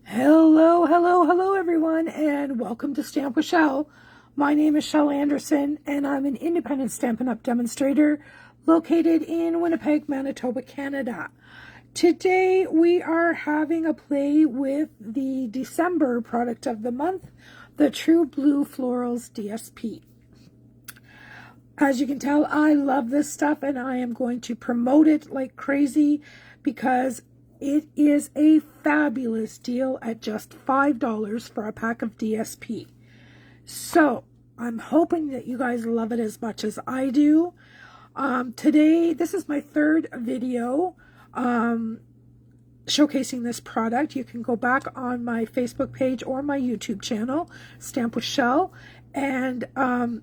Hello, hello, hello everyone, and welcome to Stamp with Shel. My name is Shel Anderson, and I'm an independent Stampin' Up! Demonstrator located in Winnipeg, Manitoba, Canada. Today we are having a play with the December product of the month, the True Blue Florals DSP. As you can tell, I love this stuff, and I am going to promote it like crazy because it is a fabulous deal at just $5 for a pack of DSP. So I'm hoping that you guys love it as much as I do. Today, this is my third video showcasing this product. You can go back on my Facebook page or my YouTube channel, Stamp with Shel, and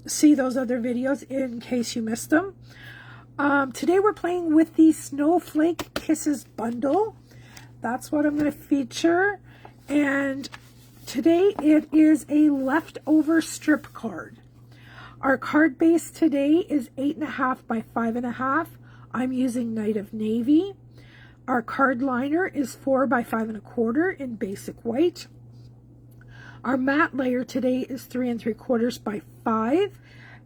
see those other videos in case you missed them. Today we're playing with the Snowflake Kisses bundle. That's what I'm going to feature. And today it is a leftover strip card. Our card base today is 8.5 by 5.5. I'm using Night of Navy. Our card liner is 4 by 5.25 in basic white. Our matte layer today is 3 3/4 by 5,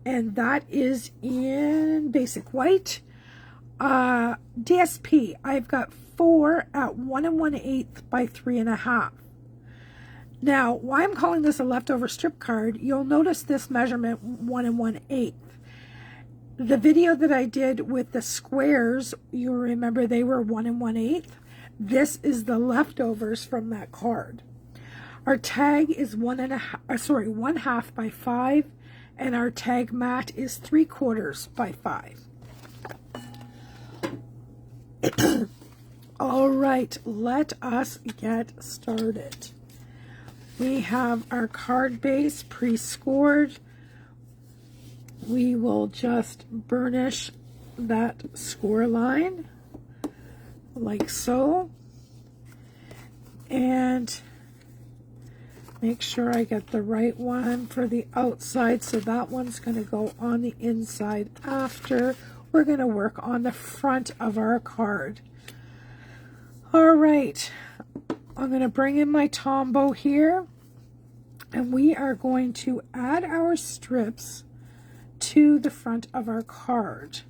and that is in basic white. DSP, I've got 4 at 1 1/8 by 3.5. Now, why I'm calling this a leftover strip card, you'll notice this measurement 1 1/8. The video that I did with the squares, you remember they were 1 1/8. This is the leftovers from that card. Our tag is 1/2 by 5, and our tag mat is 3/4 by 5. All right, let us get started. We have our card base pre-scored. We will just burnish that score line like so, and make sure I get the right one for the outside. So that one's going to go on the inside after. We're going to work on the front of our card. All right, I'm going to bring in my Tombow here, and we are going to add our strips to the front of our card.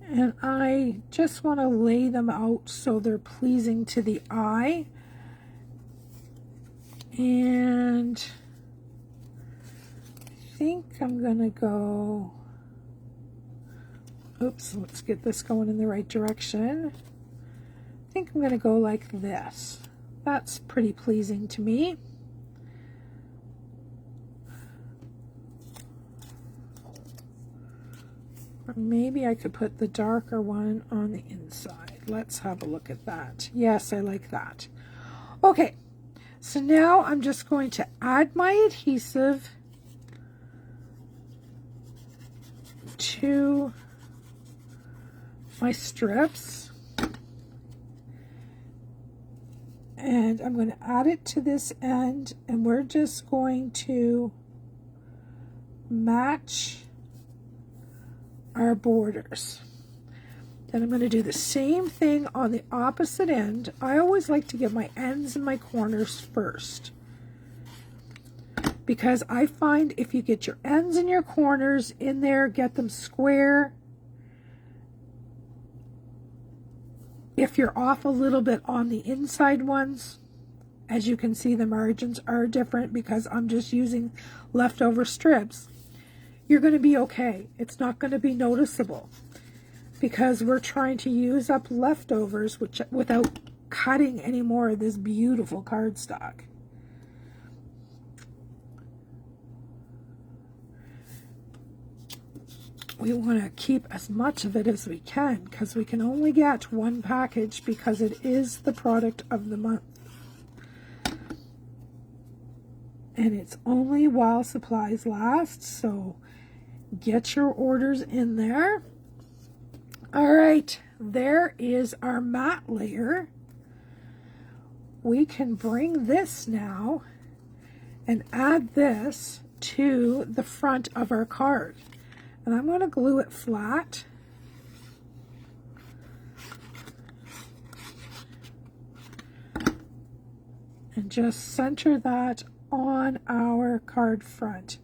And I just want to lay them out so they're pleasing to the eye. And I think I'm going to go, oops, let's get this going in the right direction. I think I'm going to go like this. That's pretty pleasing to me. Or maybe I could put the darker one on the inside. Let's have a look at that. Yes, I like that. Okay, so now I'm just going to add my adhesive to my strips. And I'm going to add it to this end, and we're just going to match our borders. Then I'm going to do the same thing on the opposite end. I always like to get my ends and my corners first, because I find if you get your ends and your corners in there, get them square. If you're off a little bit on the inside ones, as you can see, the margins are different because I'm just using leftover strips, you're going to be okay. It's not going to be noticeable because we're trying to use up leftovers without cutting any more of this beautiful cardstock. We want to keep as much of it as we can because we can only get one package because it is the product of the month. And it's only while supplies last, so get your orders in there. All right, there is our matte layer. We can bring this now and add this to the front of our card. And I'm going to glue it flat. and just center that on our card front.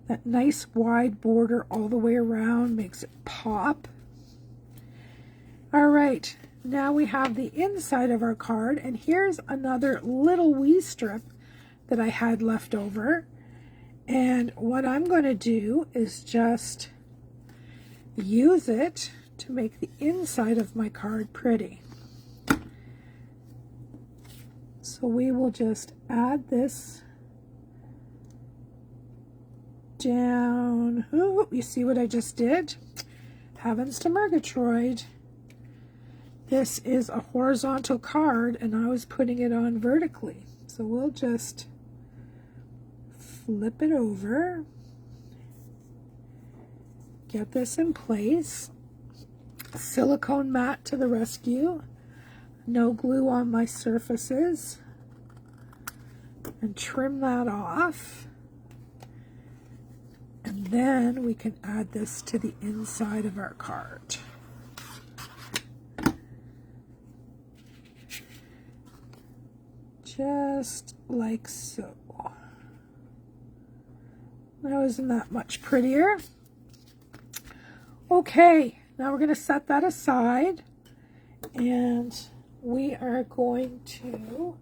That nice wide border all the way around makes it pop. All right, now we have the inside of our card, and here's another little wee strip that I had left over. And what I'm going to do is just use it to make the inside of my card pretty. So we will just add this down. Oh, you see what I just did? Heavens to Murgatroyd. This is a horizontal card and I was putting it on vertically. So we'll just flip it over. Get this in place. Silicone mat to the rescue. No glue on my surfaces. And trim that off. And then we can add this to the inside of our card. Just like so. Now isn't that much prettier? Okay, now we're going to set that aside and we are going to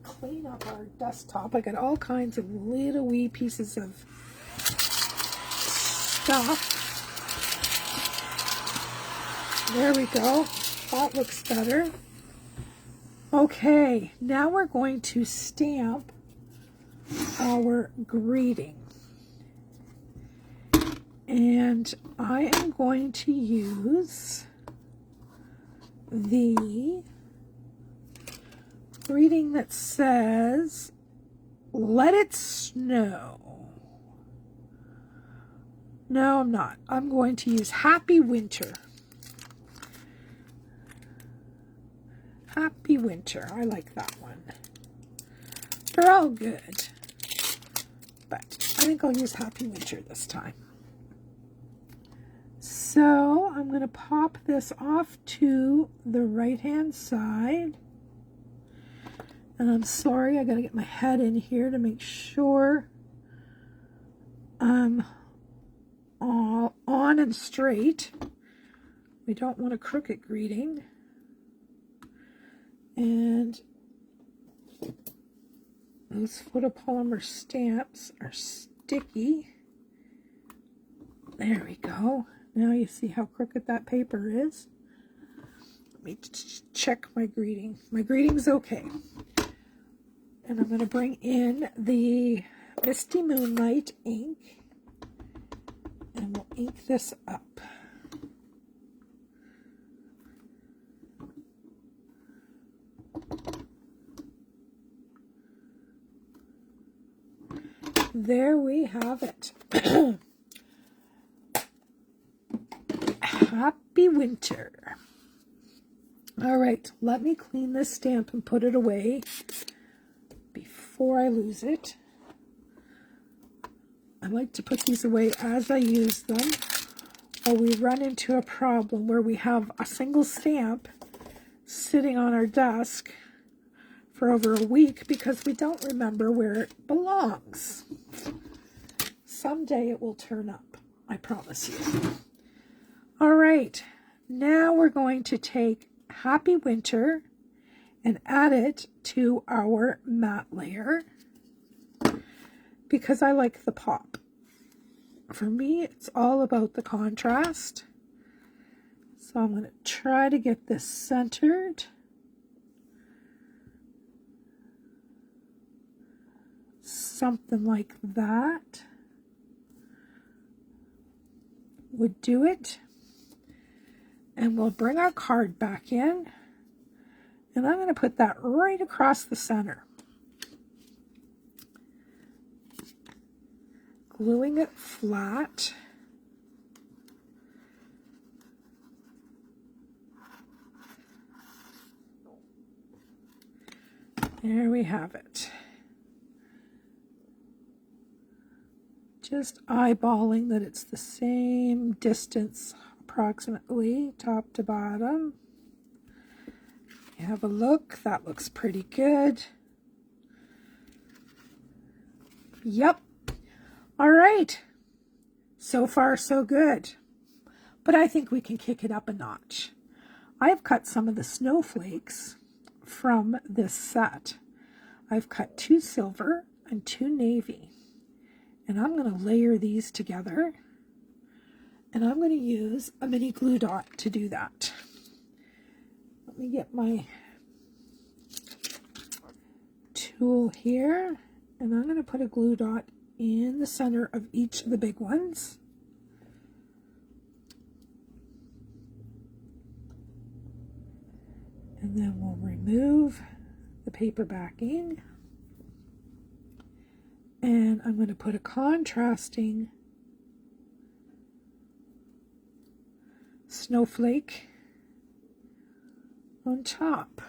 clean up our desktop. I got all kinds of little wee pieces of stuff. There we go. That looks better. Okay, now we're going to stamp our greeting. And I am going to use the greeting that says, "Let it snow." No, I'm not. I'm going to use "Happy Winter." Happy Winter. I like that one. They're all good. But I think I'll use Happy Winter this time. So I'm going to pop this off to the right-hand side. And I'm sorry, I got to get my head in here to make sure I'm all on and straight. We don't want a crooked greeting. And those photopolymer stamps are sticky. There we go. Now you see how crooked that paper is. Let me check my greeting. My greeting's okay. And I'm going to bring in the Misty Moonlight ink. And we'll ink this up. There we have it. Happy Winter. All right, let me clean this stamp and put it away before I lose it. I like to put these away as I use them, or we run into a problem where we have a single stamp sitting on our desk for over a week because we don't remember where it belongs. Someday it will turn up, I promise you. All right, now we're going to take Happy Winter and add it to our matte layer because I like the pop. For me, it's all about the contrast. So I'm going to try to get this centered. Something like that would do it. And we'll bring our card back in. And I'm going to put that right across the center. Gluing it flat. There we have it. Just eyeballing that it's the same distance approximately top to bottom. have a look. That looks pretty good. Yep. All right. So far, so good. But I think we can kick it up a notch. I have cut some of the snowflakes from this set. I've cut 2 silver and 2 navy. And I'm going to layer these together. And I'm going to use a mini glue dot to do that. Let me get my tool here. And I'm going to put a glue dot in the center of each of the big ones. And then we'll remove the paper backing. And I'm going to put a contrasting snowflake on top.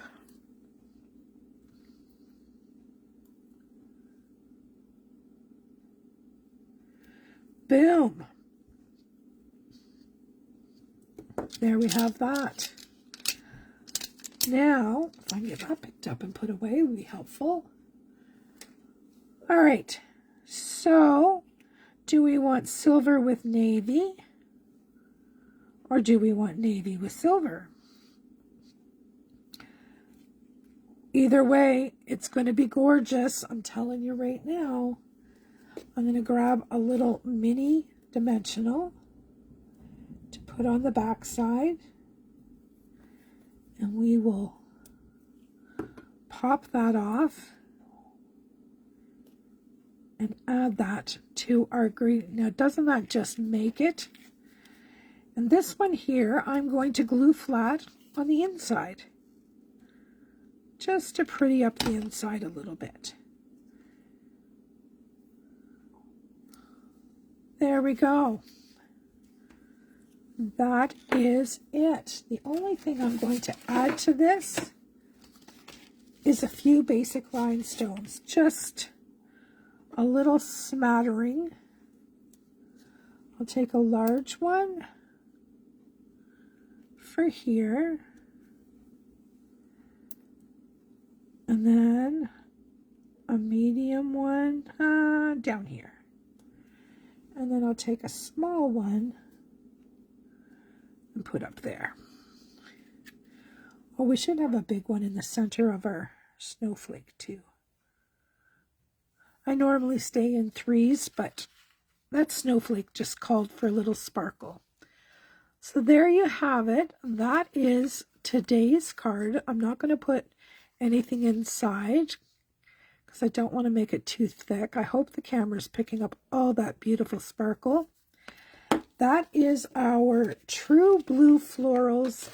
Boom. There we have that. Now, if I can get that picked up and put away, it would be helpful. All right, so do we want silver with navy, or do we want navy with silver? Either way, it's going to be gorgeous. I'm telling you right now. I'm going to grab a little mini dimensional to put on the back side, and we will pop that off and add that to our green. Now, doesn't that just make it? And this one here, I'm going to glue flat on the inside, just to pretty up the inside a little bit. There we go. That is it. The only thing I'm going to add to this is a few basic rhinestones, just a little smattering. I'll take a large one for here, and then a medium one down here. And then I'll take a small one and put up there. Oh, we should have a big one in the center of our snowflake too. I normally stay in 3s, but that snowflake just called for a little sparkle. So there you have it. That is today's card. I'm not going to put anything inside because I don't want to make it too thick. I hope the camera's picking up all that beautiful sparkle. That is our True Blue Florals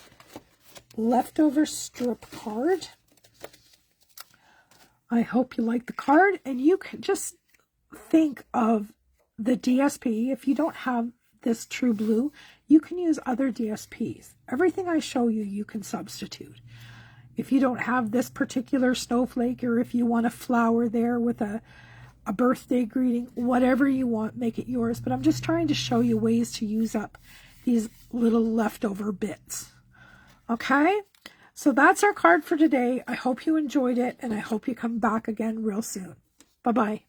leftover strip card. I hope you like the card, and you can just think of the DSP. If you don't have this True Blue, you can use other DSPs. Everything I show you, you can substitute. If you don't have this particular snowflake, or if you want a flower there with a birthday greeting, whatever you want, make it yours. But I'm just trying to show you ways to use up these little leftover bits. Okay? So that's our card for today. I hope you enjoyed it, and I hope you come back again real soon. Bye-bye.